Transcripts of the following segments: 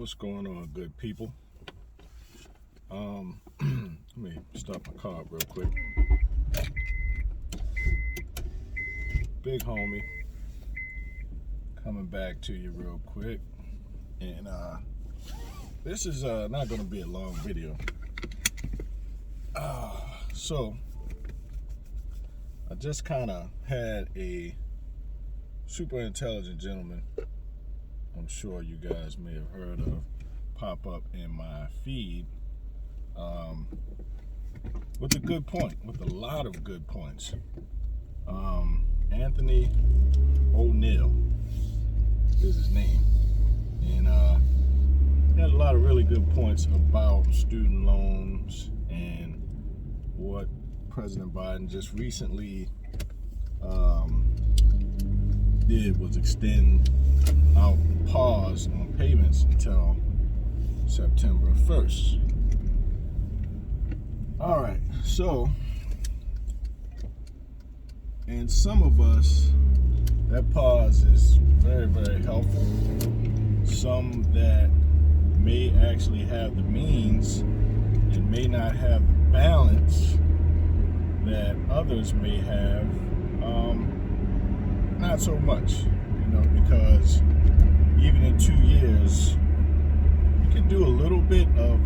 What's going on, good people? Let me stop my car real quick. Big homie, coming back to you real quick, and this is not going to be a long video. So I just kind of had a super intelligent gentleman, I'm sure you guys may have heard of, pop up in my feed with a good point, with a lot of good points. Anthony O'Neill is his name, and he had a lot of really good points about student loans and what President Biden just recently did was extend out pause on payments until September 1st. All right, so, and some of us, that pause is very, very helpful. Some that may actually have the means and may not have the balance that others may have, not so much, because even in 2 years, you can do a little bit of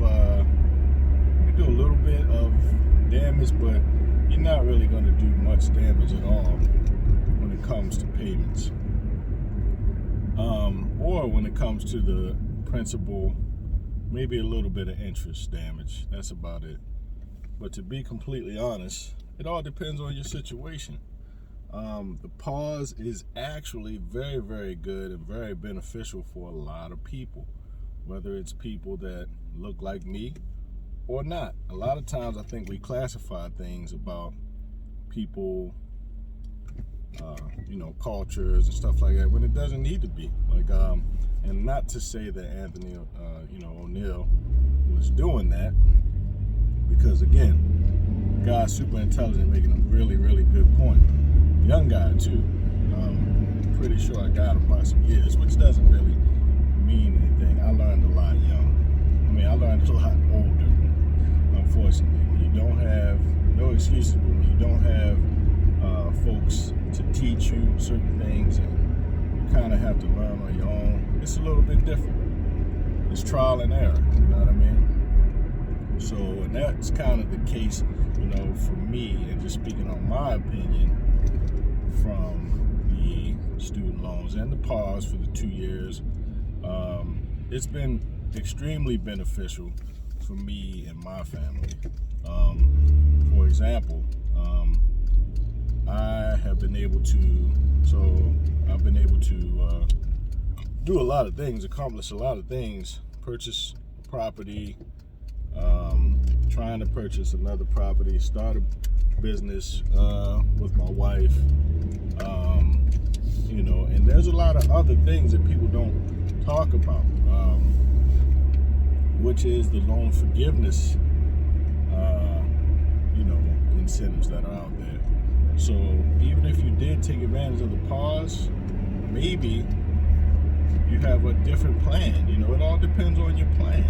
damage, but you're not really going to do much damage at all when it comes to payments, or when it comes to the principal, maybe a little bit of interest damage. That's about it. But to be completely honest, it all depends on your situation. The pause is actually very, very good and very beneficial for a lot of people, whether it's people that look like me or not. A lot of times I think we classify things about people, cultures and stuff like that, when it doesn't need to be. And not to say that Anthony, O'Neill was doing that, because again, the guy's super intelligent, making a really, really good point. Young guy too. Pretty sure I got him by some years, which doesn't really mean anything. I learned a lot young. I learned a lot older, unfortunately. When you don't have, no excuses, but when you don't have folks to teach you certain things and you kind of have to learn on your own, it's a little bit different. It's trial and error, you know what I mean? So, and that's kind of the case, for me, and just speaking on my opinion, from the student loans and the pause for the 2 years, it's been extremely beneficial for me and my family. For example, I've been able to do a lot of things, accomplish a lot of things, purchase property, trying to purchase another property, start a business with my wife, and there's a lot of other things that people don't talk about, which is the loan forgiveness, incentives that are out there. So even if you did take advantage of the pause, maybe you have a different plan. It all depends on your plan.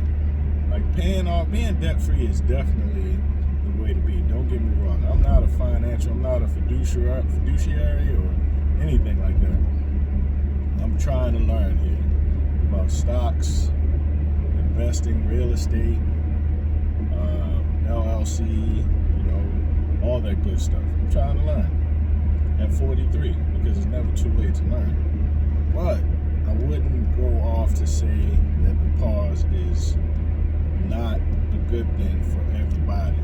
Like being debt-free is definitely the way to be. Don't get me wrong. I'm not a fiduciary or anything like that. I'm trying to learn here about stocks, investing, real estate, LLC, all that good stuff. I'm trying to learn at 43, because it's never too late to learn. But I wouldn't go off to say that the pause is not a good thing for everybody.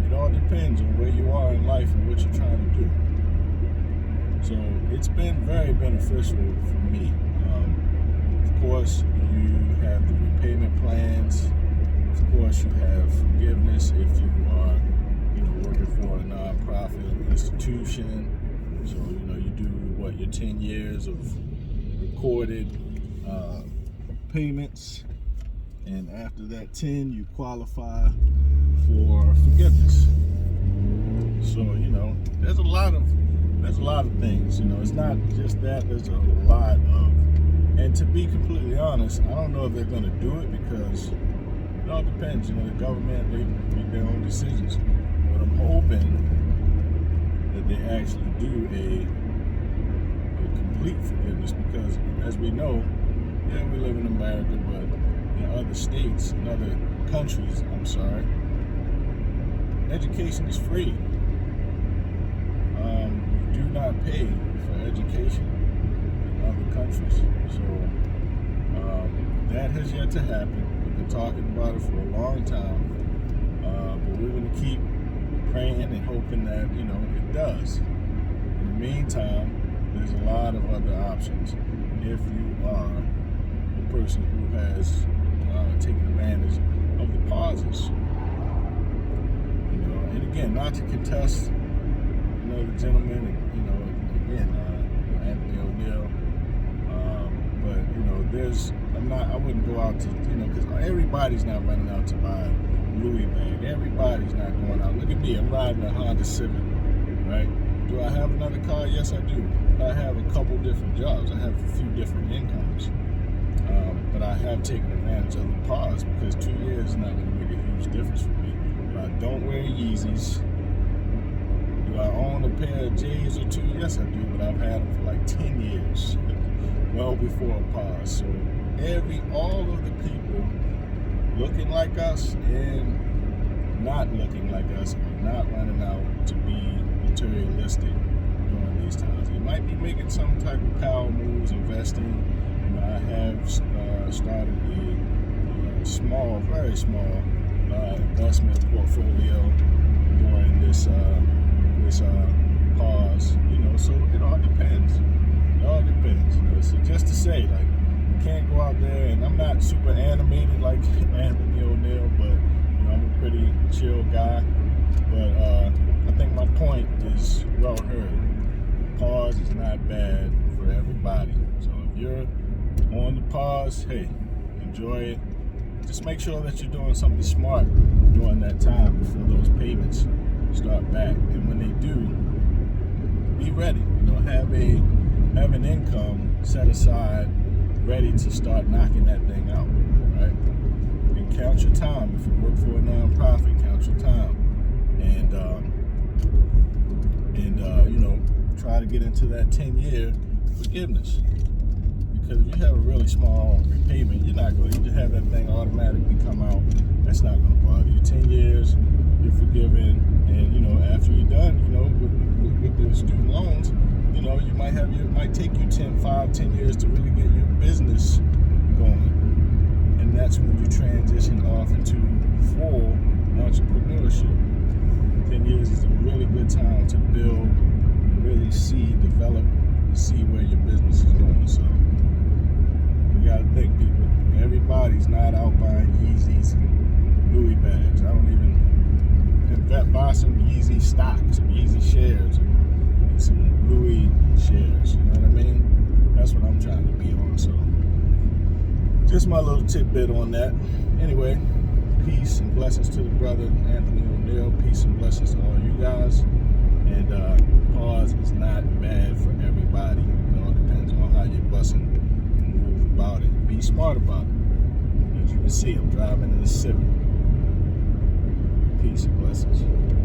It all depends on where you are in life and what you're trying to do. So it's been very beneficial for me. Of course, you have the repayment plans. Of course, you have forgiveness if you are, working for a nonprofit institution. So, you do your 10 years of recorded payments, and after that 10, you qualify for forgiveness. So, there's a lot of things. It's not just that. There's a lot of And to be completely honest, I don't know if they're going to do it because it all depends. You know, the government, they make their own decisions. But I'm hoping that they actually do a complete forgiveness because, as we know, yeah, we live in America, but in other states, in other countries, education is free. You do not pay for education in other countries. So that has yet to happen. We've been talking about it for a long time, but we're going to keep praying and hoping that, you know, it does. In the meantime, there's a lot of other options. If you are a person who has taken advantage of the pauses, you know, and again, not to contest, you know, the gentleman, you know, again, Anthony O'Neill, but you know, I wouldn't go out to, you know, because everybody's not running out to buy a Louis bag. Everybody's not going out. Look at me, I'm riding a Honda Civic, right? Do I have another car? Yes, I do. I have a couple different jobs. I have a few different incomes. But I have taken advantage of the pause because 2 years is not going to make a huge difference for me. But I don't wear Yeezys. Do I own a pair of J's or two? Yes, I do, but I've had them for like 10 years, well before a pause. So all of the people looking like us and not looking like us are not running out to be materialistic during these times. They might be making some type of power moves, investing. You know, I have started a small, very small investment portfolio during this pause. You know, so it all depends. It all depends. You know, so just to say, like, you can't go out there, and I'm not super animated like Anthony O'Neill, but you know, I'm a pretty chill guy. But I think my point is well heard. Pause is not bad for everybody. So if you're on the pause, hey, enjoy it. Just make sure that you're doing something smart during that time before those payments start back. And when they do, be ready. You know, have an income set aside, ready to start knocking that thing out, right? And count your time. If you work for a nonprofit, count your time, and you know, try to get into that 10-year forgiveness. Because if you have a really small repayment, you're not going to have that thing automatically come out. That's not going to bother you. 10 years, you're forgiven, and you know, after you're done, you know, with the student loans, you know, it might take you 5, 10 years to really get your business going. And that's when you transition off into full entrepreneurship. 10 years is a really good time to build, really develop, and see where your business is going. So we gotta think, people. Everybody's not out buying Yeezys and Louis bags. I don't even buy some Yeezy stock, some Yeezy shares, and some Louis shares. You know what I mean? That's what I'm trying to be on. So just my little tidbit on that. Anyway, peace and blessings to the brother Anthony O'Neill. Peace and blessings to all you guys. And pause is not bad for everybody. It all depends on how you're busting and move about it. Be smart about it. As you can see, I'm driving in a Civic. Peace and blessings.